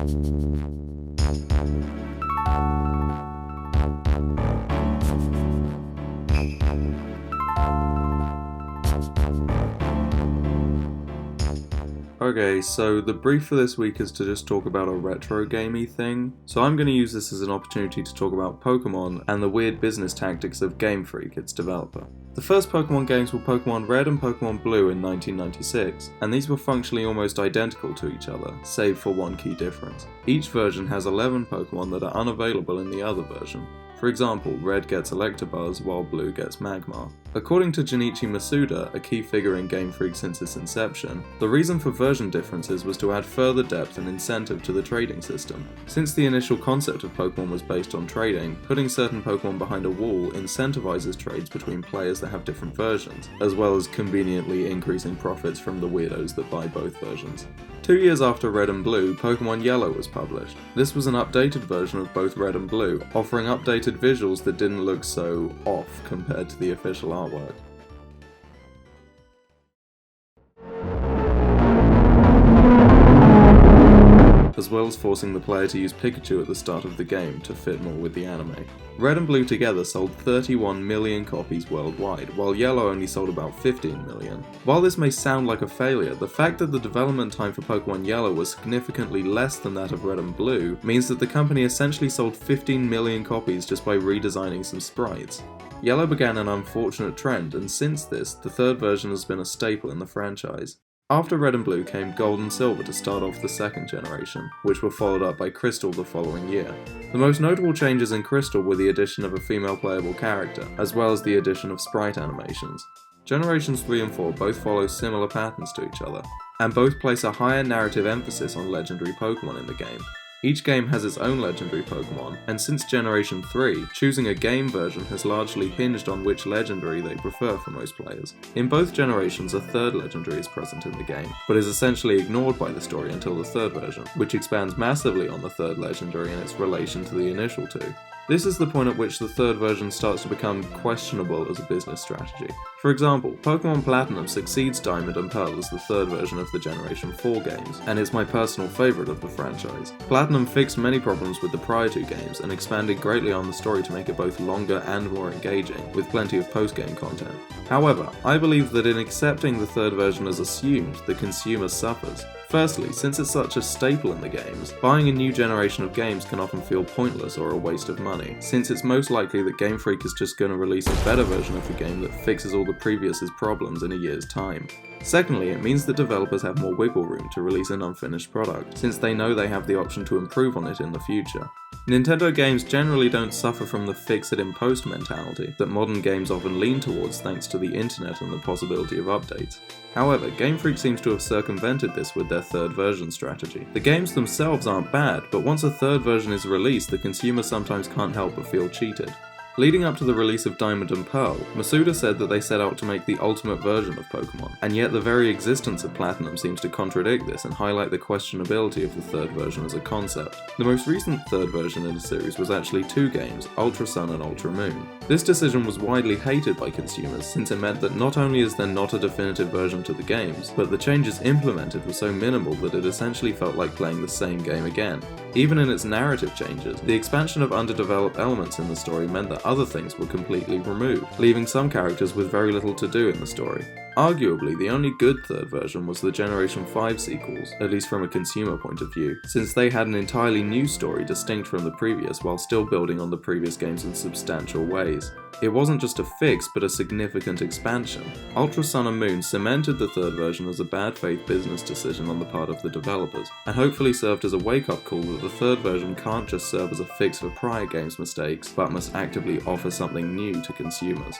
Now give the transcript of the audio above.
Okay, so the brief for this week is to just talk about a retro gamey thing. So I'm going to use this as an opportunity to talk about Pokemon and the weird business tactics of Game Freak, its developer. The first Pokemon games were Pokemon Red and Pokemon Blue in 1996, and these were functionally almost identical to each other, save for one key difference. Each version has 11 Pokemon that are unavailable in the other version. For example, Red gets Electabuzz while Blue gets Magmar. According to Junichi Masuda, a key figure in Game Freak since its inception, the reason for version differences was to add further depth and incentive to the trading system. Since the initial concept of Pokemon was based on trading, putting certain Pokemon behind a wall incentivizes trades between players that have different versions, as well as conveniently increasing profits from the weirdos that buy both versions. 2 years after Red and Blue, Pokemon Yellow was published. This was an updated version of both Red and Blue, offering updated visuals that didn't look so off compared to the official artwork. As well as forcing the player to use Pikachu at the start of the game to fit more with the anime. Red and Blue together sold 31 million copies worldwide, while Yellow only sold about 15 million. While this may sound like a failure, the fact that the development time for Pokemon Yellow was significantly less than that of Red and Blue means that the company essentially sold 15 million copies just by redesigning some sprites. Yellow began an unfortunate trend, and since this, the third version has been a staple in the franchise. After Red and Blue came Gold and Silver to start off the second generation, which were followed up by Crystal the following year. The most notable changes in Crystal were the addition of a female playable character, as well as the addition of sprite animations. Generations 3 and 4 both follow similar patterns to each other, and both place a higher narrative emphasis on legendary Pokemon in the game. Each game has its own legendary Pokemon, and since Generation 3, choosing a game version has largely hinged on which legendary they prefer for most players. In both generations, a third legendary is present in the game, but is essentially ignored by the story until the third version, which expands massively on the third legendary and its relation to the initial two. This is the point at which the third version starts to become questionable as a business strategy. For example, Pokemon Platinum succeeds Diamond and Pearl as the third version of the Generation 4 games, and is my personal favourite of the franchise. Platinum fixed many problems with the prior two games, and expanded greatly on the story to make it both longer and more engaging, with plenty of post-game content. However, I believe that in accepting the third version as assumed, the consumer suffers. Firstly, since it's such a staple in the games, buying a new generation of games can often feel pointless or a waste of money, since it's most likely that Game Freak is just going to release a better version of the game that fixes all the previous' problems in a year's time. Secondly, it means that developers have more wiggle room to release an unfinished product, since they know they have the option to improve on it in the future. Nintendo games generally don't suffer from the fix-it-in-post mentality that modern games often lean towards thanks to the internet and the possibility of updates. However, Game Freak seems to have circumvented this with their third version strategy. The games themselves aren't bad, but once a third version is released, the consumer sometimes can't help but feel cheated. Leading up to the release of Diamond and Pearl, Masuda said that they set out to make the ultimate version of Pokemon, and yet the very existence of Platinum seems to contradict this and highlight the questionability of the third version as a concept. The most recent third version in the series was actually two games, Ultra Sun and Ultra Moon. This decision was widely hated by consumers since it meant that not only is there not a definitive version to the games, but the changes implemented were so minimal that it essentially felt like playing the same game again. Even in its narrative changes, the expansion of underdeveloped elements in the story meant that other things were completely removed, leaving some characters with very little to do in the story. Arguably, the only good third version was the Generation 5 sequels, at least from a consumer point of view, since they had an entirely new story distinct from the previous while still building on the previous games in substantial ways. It wasn't just a fix, but a significant expansion. Ultra Sun and Moon cemented the third version as a bad faith business decision on the part of the developers, and hopefully served as a wake-up call that the third version can't just serve as a fix for prior games' mistakes, but must actively offer something new to consumers.